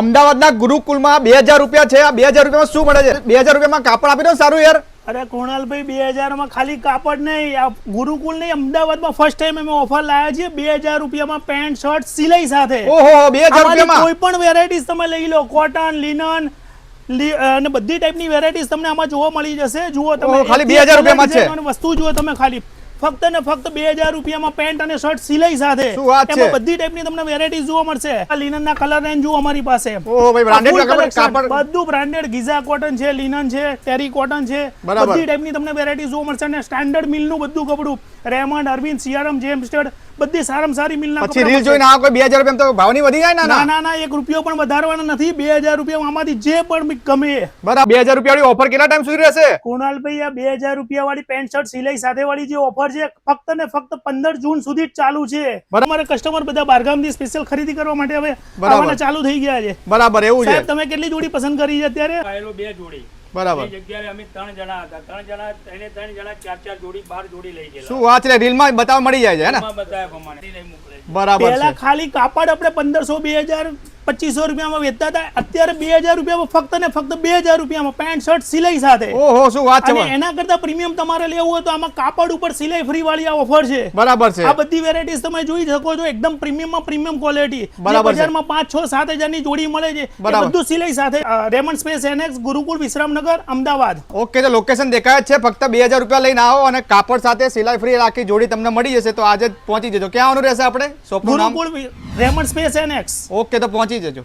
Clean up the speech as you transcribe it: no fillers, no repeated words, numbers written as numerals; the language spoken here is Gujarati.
અમદાવાદના ગુરુકુલમાં 2000 રૂપિયા છે. આ 2000 રૂપિયામાં શું મળે છે? 2000 રૂપિયામાં કાપડ આપી દો સારું યાર. અરે કુણાલભાઈ 2000 માં ખાલી કાપડ નહીં, આ ગુરુકુલ નહીં, અમદાવાદમાં ફર્સ્ટ ટાઈમ અમે ઓફર લાયા છીએ 2000 રૂપિયામાં પેન્ટ શર્ટ સિલાઈ સાથે. ઓહો 2000 રૂપિયામાં કોઈ પણ વેરાયટીઝ તમે લઈ લો, કોટન, લિનન અને બધી ટાઈપની વેરાયટીઝ તમને આમાં જોવા મળી જશે. જુઓ તમે, ખાલી 2000 રૂપિયામાં છે. વસ્તુ જુઓ તમે, ખાલી ફક્ત ને ફક્ત 2000 રૂપિયામાં પેન્ટ અને શર્ટ સિલાઈ સાથે. શું વાત છે? એમાં બધી ટાઈપની તમને વેરાયટીઝ જોવા મળશે. આ લિનનના કલર રેન્જ જુઓ અમારી પાસે. ઓહો ભાઈ બ્રાન્ડેડ કાપડ બધું બ્રાન્ડેડ, ગીઝા કોટન છે, લિનન છે, ટેરી કોટન છે, બરાબર. બધી ટાઈપની તમને વેરાયટી જોવા મળશે. અને સ્ટાન્ડર્ડ મિલનું બધું કપડું, રેમન્ડ, અરવિંદ, સિયારમ, જેમસ્ટેડ, બધી સારામાં સારી મિલના પછી રીલ જોઈને આ કોઈ 2000 રૂપિયામાં તો ભાવ નહીં વધી જાય ને? ના ના, 1 રૂપિયો પણ વધારવાના નથી. 2000 રૂપિયામાં આમાંથી જે પણ ગમે. બરાબર. 2000 રૂપિયા વાળી ઓફર કેટલા ટાઈમ સુધી રહેશે? કુણાલભાઈ, આ 2000 રૂપિયા વાળી પેન્ટ શર્ટ સિલાઈ સાથે વાળી જે ઓફર છે ફક્ત ને ફક્ત 15 જૂન સુધી જ ચાલુ છે. અમારા કસ્ટમર બધા બહારગામથી સ્પેશિયલ ખરીદી કરવા માટે હવે આવવાના ચાલુ થઈ ગયા છે. બરાબર, એવું છે. સાહેબ તમે કેટલી જોડી પસંદ કરી છે અત્યારે? 2 જોડી. બરાબર. એ જગ્યાએ અમે 3 જણા હતા. 3 જણા 3 જણા 4 જોડી 12 જોડી લઈ ગયેલા. શું વાત છે? રીલમાં બતાવવા મળી જાય છે હે ને? એમાં બતાવ્યા પ્રમાણે લઈ મોકલે છે. બરાબર પહેલા છે. ખાલી કાપડ આપણે 1500, 2000, 2500 રૂપિયામાં વેચતા હતા. અત્યારે 2000 રૂપિયામાં ફક્ત ને ફક્ત 2000 રૂપિયામાં પેન્ટ શર્ટ સિલાઈ સાથે. ઓહો શું વાત છે. અને એના કરતા પ્રીમિયમ તમારે લેવું હોય તો આમાં કાપડ ઉપર સિલાઈ ફ્રી વાળી આ ઓફર છે. બરાબર છે. આ બધી વેરાયટીઝ તમે જોઈ શકો છો, એકદમ પ્રીમિયમમાં પ્રીમિયમ ક્વોલિટી. બરાબર છે. બજારમાં 5, 6, 7 હજારની જોડી મળે છે, એ બરાબર. બધું સિલાઈ સાથે. Raymond space annex, Gurukul, Vishramnagar, Ahmedabad. Okay, તો લોકેશન દેખાય જ છે. ફક્ત 2000 રૂપિયા લઈને આવો અને કાપડ સાથે સિલાઈ ફ્રી આખી જોડી તમને મળી જશે. તો આજે જ પહોંચી જજો. ક્યાં આવવાનું રહેશે આપણે? શોપનું નામ? Gurukul, Raymond space annex. Okay, તો પહોંચી જજો.